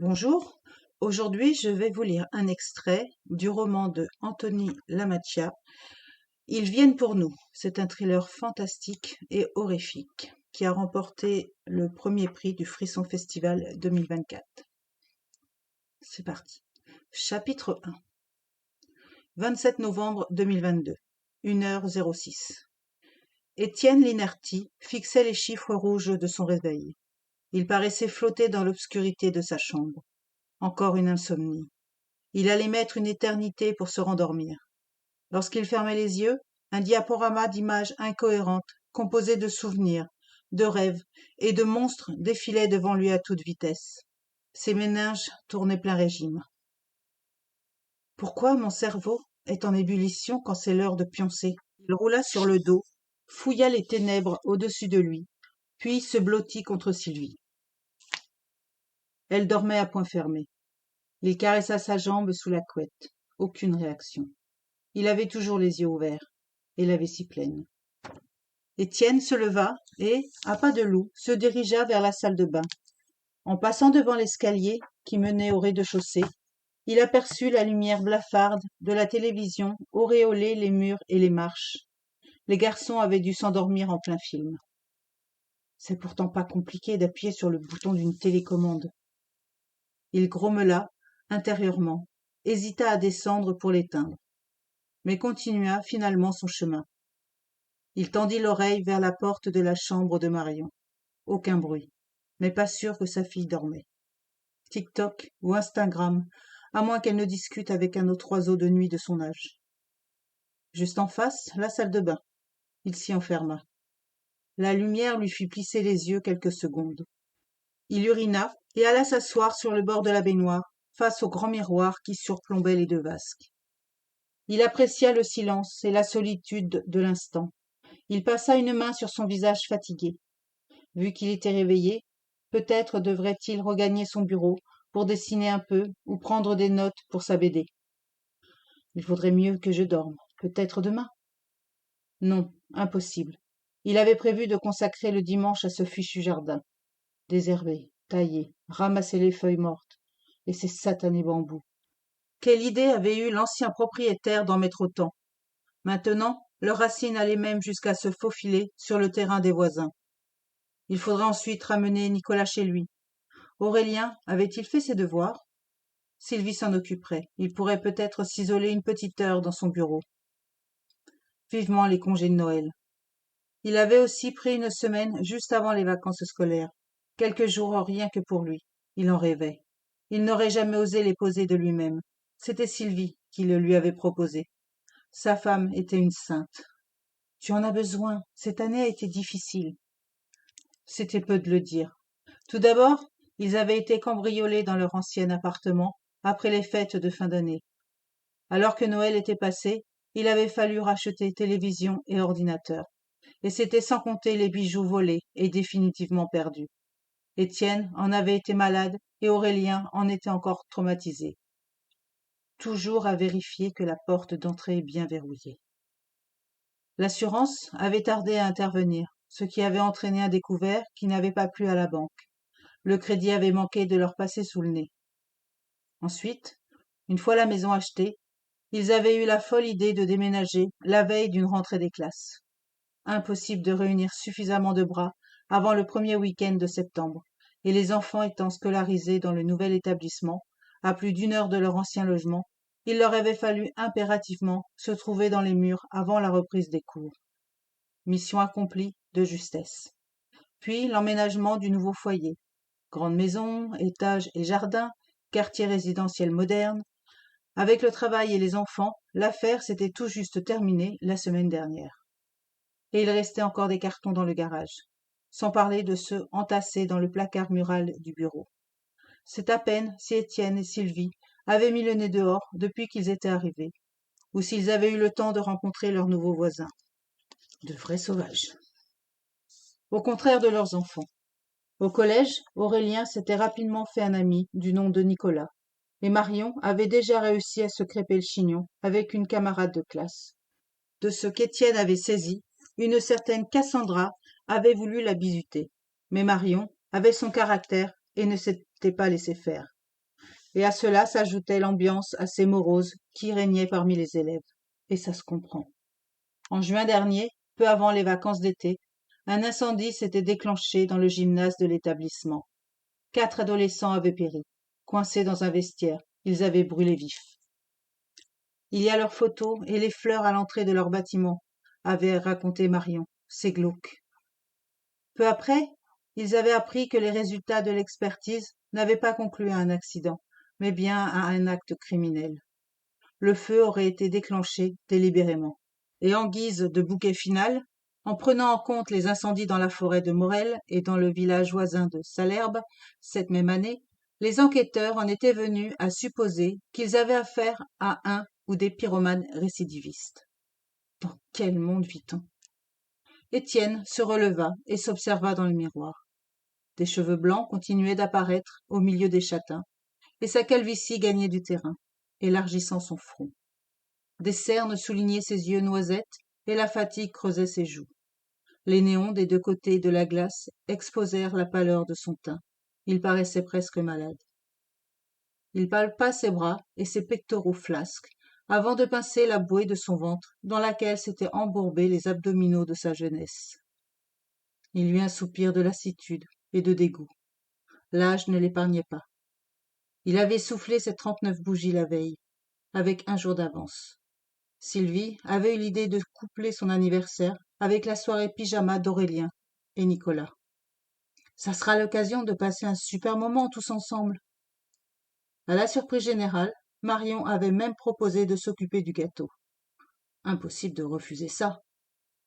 Bonjour, aujourd'hui je vais vous lire un extrait du roman de Anthony Lamacchia. Ils viennent pour nous. C'est un thriller fantastique et horrifique qui a remporté le premier prix du Frisson Festival 2024. C'est parti. Chapitre 1. 27 novembre 2022, 1h06. Étienne Linerty fixait les chiffres rouges de son réveil. Il paraissait flotter dans l'obscurité de sa chambre. Encore une insomnie. Il allait mettre une éternité pour se rendormir. Lorsqu'il fermait les yeux, un diaporama d'images incohérentes, composé de souvenirs, de rêves et de monstres défilait devant lui à toute vitesse. Ses méninges tournaient plein régime. Pourquoi mon cerveau est en ébullition quand c'est l'heure de pioncer? Il roula sur le dos, fouilla les ténèbres au-dessus de lui, puis se blottit contre Sylvie. Elle dormait à poing fermé. Il caressa sa jambe sous la couette. Aucune réaction. Il avait toujours les yeux ouverts, et la vessie pleine. Étienne se leva et, à pas de loup, se dirigea vers la salle de bain. En passant devant l'escalier qui menait au rez-de-chaussée, il aperçut la lumière blafarde de la télévision auréoler les murs et les marches. Les garçons avaient dû s'endormir en plein film. C'est pourtant pas compliqué d'appuyer sur le bouton d'une télécommande. Il grommela intérieurement, hésita à descendre pour l'éteindre, mais continua finalement son chemin. Il tendit l'oreille vers la porte de la chambre de Marion. Aucun bruit, mais pas sûr que sa fille dormait. TikTok ou Instagram, à moins qu'elle ne discute avec un autre oiseau de nuit de son âge. Juste en face, la salle de bain. Il s'y enferma. La lumière lui fit plisser les yeux quelques secondes. Il urina et alla s'asseoir sur le bord de la baignoire, face au grand miroir qui surplombait les deux vasques. Il apprécia le silence et la solitude de l'instant. Il passa une main sur son visage fatigué. Vu qu'il était réveillé, peut-être devrait-il regagner son bureau pour dessiner un peu ou prendre des notes pour sa BD. Il vaudrait mieux que je dorme, peut-être demain. Non, impossible. Il avait prévu de consacrer le dimanche à ce fichu jardin. Désherber, tailler, ramasser les feuilles mortes et ces satanés bambous. Quelle idée avait eu l'ancien propriétaire d'en mettre autant? Maintenant, leurs racines allaient même jusqu'à se faufiler sur le terrain des voisins. Il faudrait ensuite ramener Nicolas chez lui. Aurélien avait-il fait ses devoirs? Sylvie s'en occuperait. Il pourrait peut-être s'isoler une petite heure dans son bureau. Vivement les congés de Noël. Il avait aussi pris une semaine juste avant les vacances scolaires. Quelques jours rien que pour lui. Il en rêvait. Il n'aurait jamais osé les poser de lui-même. C'était Sylvie qui le lui avait proposé. Sa femme était une sainte. Tu en as besoin. Cette année a été difficile. C'était peu de le dire. Tout d'abord, ils avaient été cambriolés dans leur ancien appartement après les fêtes de fin d'année. Alors que Noël était passé, il avait fallu racheter télévision et ordinateur. Et c'était sans compter les bijoux volés et définitivement perdus. Étienne en avait été malade et Aurélien en était encore traumatisé. Toujours à vérifier que la porte d'entrée est bien verrouillée. L'assurance avait tardé à intervenir, ce qui avait entraîné un découvert qui n'avait pas plu à la banque. Le crédit avait manqué de leur passer sous le nez. Ensuite, une fois la maison achetée, ils avaient eu la folle idée de déménager la veille d'une rentrée des classes. Impossible de réunir suffisamment de bras avant le premier week-end de septembre, et les enfants étant scolarisés dans le nouvel établissement, à plus d'une heure de leur ancien logement, il leur avait fallu impérativement se trouver dans les murs avant la reprise des cours. Mission accomplie de justesse. Puis l'emménagement du nouveau foyer. Grande maison, étage et jardin, quartier résidentiel moderne. Avec le travail et les enfants, l'affaire s'était tout juste terminée la semaine dernière. Et il restait encore des cartons dans le garage, sans parler de ceux entassés dans le placard mural du bureau. C'est à peine si Étienne et Sylvie avaient mis le nez dehors depuis qu'ils étaient arrivés, ou s'ils avaient eu le temps de rencontrer leurs nouveaux voisins. De vrais sauvages. Au contraire de leurs enfants. Au collège, Aurélien s'était rapidement fait un ami du nom de Nicolas, et Marion avait déjà réussi à se crêper le chignon avec une camarade de classe. De ce qu'Étienne avait saisi, une certaine Cassandra avait voulu la bisuter, mais Marion avait son caractère et ne s'était pas laissé faire. et à cela s'ajoutait l'ambiance assez morose qui régnait parmi les élèves. Et ça se comprend. En juin dernier, peu avant les vacances d'été, un incendie s'était déclenché dans le gymnase de l'établissement. 4 adolescents avaient péri, coincés dans un vestiaire. Ils avaient brûlé vifs. Il y a leurs photos et les fleurs à l'entrée de leur bâtiment, avait raconté Marion. C'est glauque. Peu après, ils avaient appris que les résultats de l'expertise n'avaient pas conclu à un accident, mais bien à un acte criminel. Le feu aurait été déclenché délibérément. Et en guise de bouquet final, en prenant en compte les incendies dans la forêt de Morel et dans le village voisin de Salherbe, cette même année, les enquêteurs en étaient venus à supposer qu'ils avaient affaire à un ou des pyromanes récidivistes. Dans quel monde vit-on? Étienne se releva et s'observa dans le miroir. Des cheveux blancs continuaient d'apparaître au milieu des châtains, et sa calvitie gagnait du terrain, élargissant son front. Des cernes soulignaient ses yeux noisettes, et la fatigue creusait ses joues. Les néons des 2 côtés de la glace exposèrent la pâleur de son teint. Il paraissait presque malade. Il palpa ses bras et ses pectoraux flasques, avant de pincer la bouée de son ventre, dans laquelle s'étaient embourbés les abdominaux de sa jeunesse. Il eut un soupir de lassitude et de dégoût. L'âge ne l'épargnait pas. Il avait soufflé ses 39 bougies la veille, avec un jour d'avance. Sylvie avait eu l'idée de coupler son anniversaire avec la soirée pyjama d'Aurélien et Nicolas. Ça sera l'occasion de passer un super moment tous ensemble. À la surprise générale, Marion avait même proposé de s'occuper du gâteau. Impossible de refuser ça.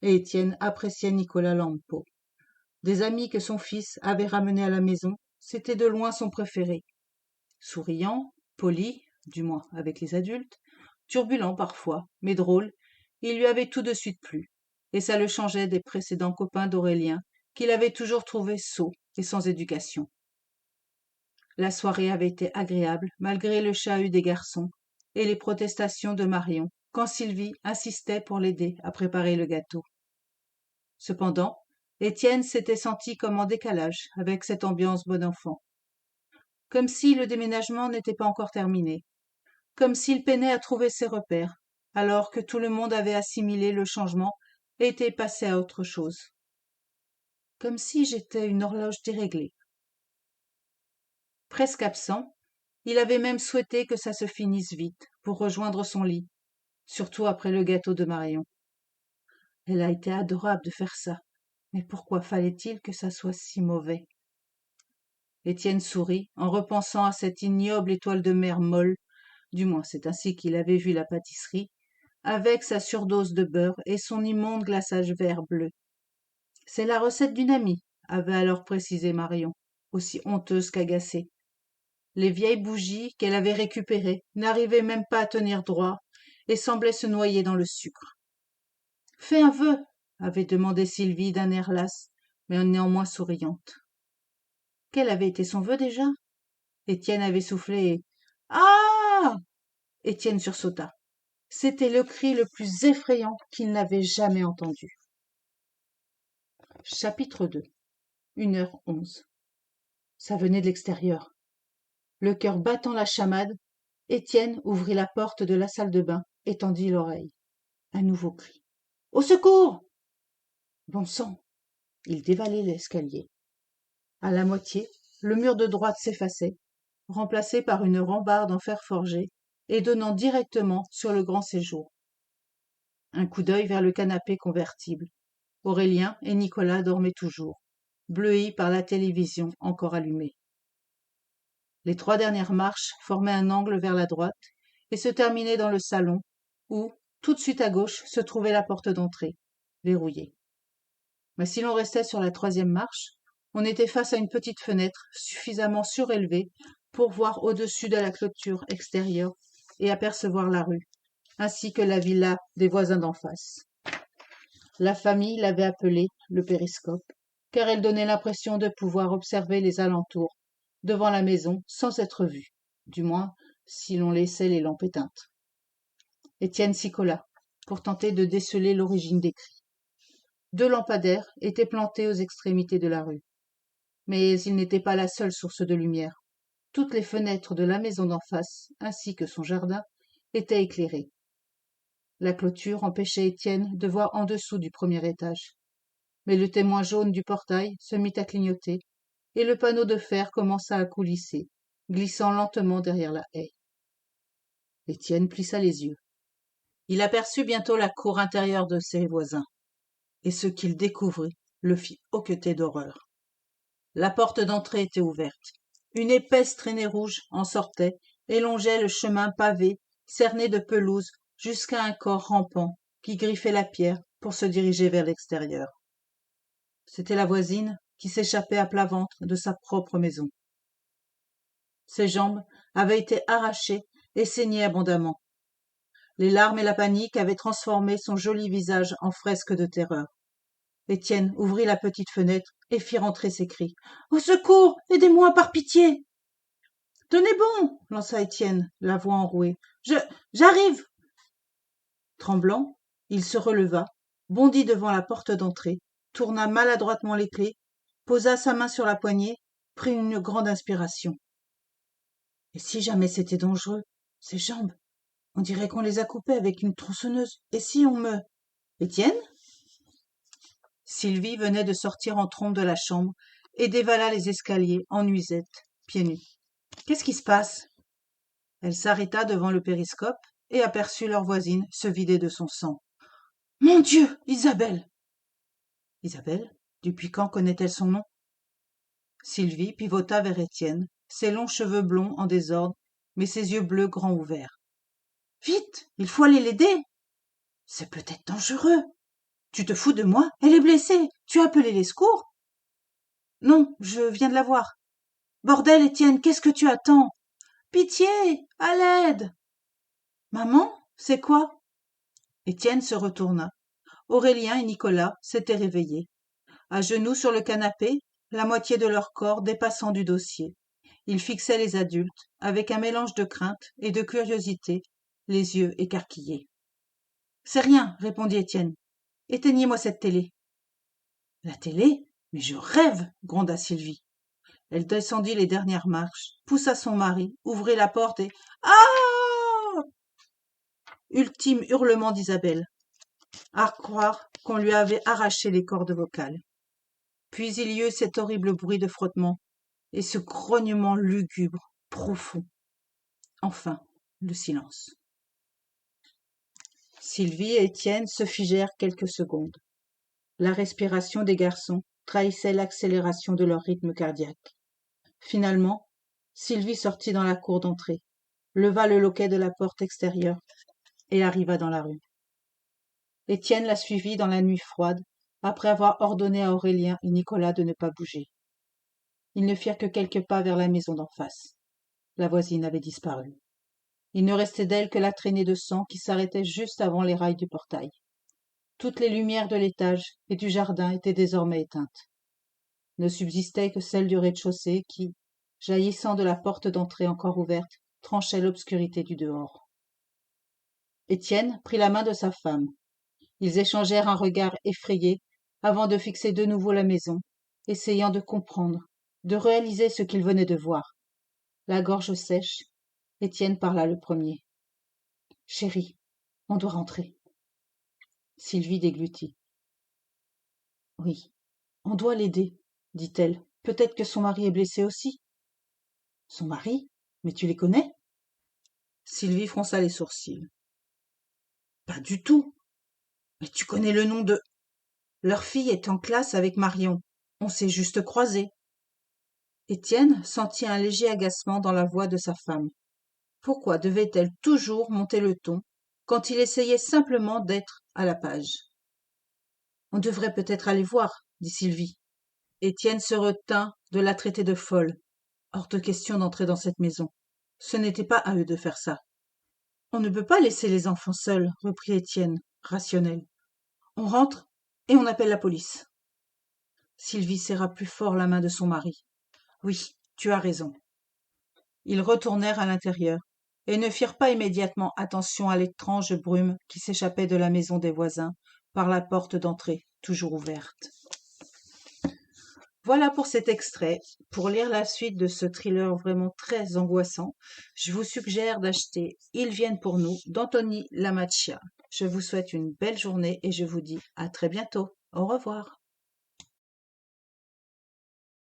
Et Étienne appréciait Nicolas Lampeau. Des amis que son fils avait ramenés à la maison, c'était de loin son préféré. Souriant, poli, du moins avec les adultes, turbulent parfois, mais drôle, il lui avait tout de suite plu, et ça le changeait des précédents copains d'Aurélien, qu'il avait toujours trouvés sots et sans éducation. La soirée avait été agréable, malgré le chahut des garçons et les protestations de Marion, quand Sylvie insistait pour l'aider à préparer le gâteau. Cependant, Étienne s'était senti comme en décalage avec cette ambiance bon enfant, comme si le déménagement n'était pas encore terminé, comme s'il peinait à trouver ses repères, alors que tout le monde avait assimilé le changement et était passé à autre chose. Comme si j'étais une horloge déréglée. Presque absent, il avait même souhaité que ça se finisse vite, pour rejoindre son lit, surtout après le gâteau de Marion. Elle a été adorable de faire ça, mais pourquoi fallait-il que ça soit si mauvais? Étienne sourit en repensant à cette ignoble étoile de mer molle, du moins c'est ainsi qu'il avait vu la pâtisserie, avec sa surdose de beurre et son immonde glaçage vert bleu. C'est la recette d'une amie, avait alors précisé Marion, aussi honteuse qu'agacée. Les vieilles bougies qu'elle avait récupérées n'arrivaient même pas à tenir droit et semblaient se noyer dans le sucre. « Fais un vœu !» avait demandé Sylvie d'un air las, mais néanmoins souriante. Quel avait été son vœu déjà? Étienne avait soufflé et « Ah !» Étienne sursauta. C'était le cri le plus effrayant qu'il n'avait jamais entendu. Chapitre 2. 1h11. Ça venait de l'extérieur. Le cœur battant la chamade, Étienne ouvrit la porte de la salle de bain et tendit l'oreille. Un nouveau cri. « Au secours !» Bon sang! Il dévalait l'escalier. À la moitié, le mur de droite s'effaçait, remplacé par une rambarde en fer forgé et donnant directement sur le grand séjour. Un coup d'œil vers le canapé convertible. Aurélien et Nicolas dormaient toujours, bleuis par la télévision encore allumée. Les 3 dernières marches formaient un angle vers la droite et se terminaient dans le salon, où, tout de suite à gauche, se trouvait la porte d'entrée, verrouillée. Mais si l'on restait sur la 3e marche, on était face à une petite fenêtre suffisamment surélevée pour voir au-dessus de la clôture extérieure et apercevoir la rue, ainsi que la villa des voisins d'en face. La famille l'avait appelé le périscope, car elle donnait l'impression de pouvoir observer les alentours, devant la maison, sans être vue, du moins si l'on laissait les lampes éteintes. Étienne s'y colla, pour tenter de déceler l'origine des cris. 2 lampadaires étaient plantés aux extrémités de la rue. Mais ils n'étaient pas la seule source de lumière. Toutes les fenêtres de la maison d'en face, ainsi que son jardin, étaient éclairées. La clôture empêchait Étienne de voir en dessous du premier étage. Mais le témoin jaune du portail se mit à clignoter, et le panneau de fer commença à coulisser, glissant lentement derrière la haie. Étienne plissa les yeux. Il aperçut bientôt la cour intérieure de ses voisins, et ce qu'il découvrit le fit hoqueter d'horreur. La porte d'entrée était ouverte. Une épaisse traînée rouge en sortait et longeait le chemin pavé, cerné de pelouse, jusqu'à un corps rampant qui griffait la pierre pour se diriger vers l'extérieur. C'était la voisine qui s'échappait à plat ventre de sa propre maison. Ses jambes avaient été arrachées et saignaient abondamment. Les larmes et la panique avaient transformé son joli visage en fresque de terreur. Étienne ouvrit la petite fenêtre et fit rentrer ses cris. « Au secours! Aidez-moi par pitié !» « Tenez bon !» lança Étienne, la voix enrouée. « J'arrive !» Tremblant, il se releva, bondit devant la porte d'entrée, tourna maladroitement les clés, posa sa main sur la poignée, prit une grande inspiration. Et si jamais c'était dangereux, ses jambes, on dirait qu'on les a coupées avec une tronçonneuse. Et si on me... Étienne ? Sylvie venait de sortir en trombe de la chambre et dévala les escaliers en nuisette, pieds nus. Qu'est-ce qui se passe ? Elle s'arrêta devant le périscope et aperçut leur voisine se vider de son sang. Mon Dieu, Isabelle ! Isabelle, depuis quand connaît-elle son nom ? Sylvie pivota vers Étienne, ses longs cheveux blonds en désordre, mais ses yeux bleus grands ouverts. Vite, il faut aller l'aider. C'est peut-être dangereux. Tu te fous de moi? Elle est blessée. Tu as appelé les secours? Non, je viens de la voir. Bordel, Étienne, qu'est-ce que tu attends? Pitié, à l'aide! Maman, c'est quoi? Étienne se retourna. Aurélien et Nicolas s'étaient réveillés. À genoux sur le canapé, la moitié de leur corps dépassant du dossier. Ils fixaient les adultes, avec un mélange de crainte et de curiosité, les yeux écarquillés. C'est rien, répondit Étienne. Éteignez-moi cette télé. La télé? Mais je rêve, gronda Sylvie. Elle descendit les dernières marches, poussa son mari, ouvrit la porte et... Ah! Ultime hurlement d'Isabelle. À croire qu'on lui avait arraché les cordes vocales. Puis il y eut cet horrible bruit de frottement et ce grognement lugubre, profond. Enfin, le silence. Sylvie et Étienne se figèrent quelques secondes. La respiration des garçons trahissait l'accélération de leur rythme cardiaque. Finalement, Sylvie sortit dans la cour d'entrée, leva le loquet de la porte extérieure et arriva dans la rue. Étienne la suivit dans la nuit froide, après avoir ordonné à Aurélien et Nicolas de ne pas bouger. Ils ne firent que quelques pas vers la maison d'en face. La voisine avait disparu. Il ne restait d'elle que la traînée de sang qui s'arrêtait juste avant les rails du portail. Toutes les lumières de l'étage et du jardin étaient désormais éteintes. Ne subsistait que celle du rez-de-chaussée qui, jaillissant de la porte d'entrée encore ouverte, tranchait l'obscurité du dehors. Étienne prit la main de sa femme. Ils échangèrent un regard effrayé avant de fixer de nouveau la maison, essayant de comprendre, de réaliser ce qu'ils venaient de voir. La gorge sèche, Étienne parla le premier. « Chérie, on doit rentrer. » Sylvie déglutit. « Oui, on doit l'aider, dit-elle. Peut-être que son mari est blessé aussi. » Son mari? Mais tu les connais? Sylvie fronça les sourcils. Pas du tout. Mais tu connais le nom de... Leur fille est en classe avec Marion. On s'est juste croisés. Étienne sentit un léger agacement dans la voix de sa femme. Pourquoi devait-elle toujours monter le ton quand il essayait simplement d'être à la page? On devrait peut-être aller voir, dit Sylvie. Étienne se retint de la traiter de folle. Hors de question d'entrer dans cette maison. Ce n'était pas à eux de faire ça. On ne peut pas laisser les enfants seuls, reprit Étienne, rationnel. On rentre et on appelle la police. Sylvie serra plus fort la main de son mari. Oui, tu as raison. Ils retournèrent à l'intérieur et ne firent pas immédiatement attention à l'étrange brume qui s'échappait de la maison des voisins par la porte d'entrée toujours ouverte. Voilà pour cet extrait. Pour lire la suite de ce thriller vraiment très angoissant, je vous suggère d'acheter Ils viennent pour nous d'Anthony Lamacchia. Je vous souhaite une belle journée et je vous dis à très bientôt. Au revoir.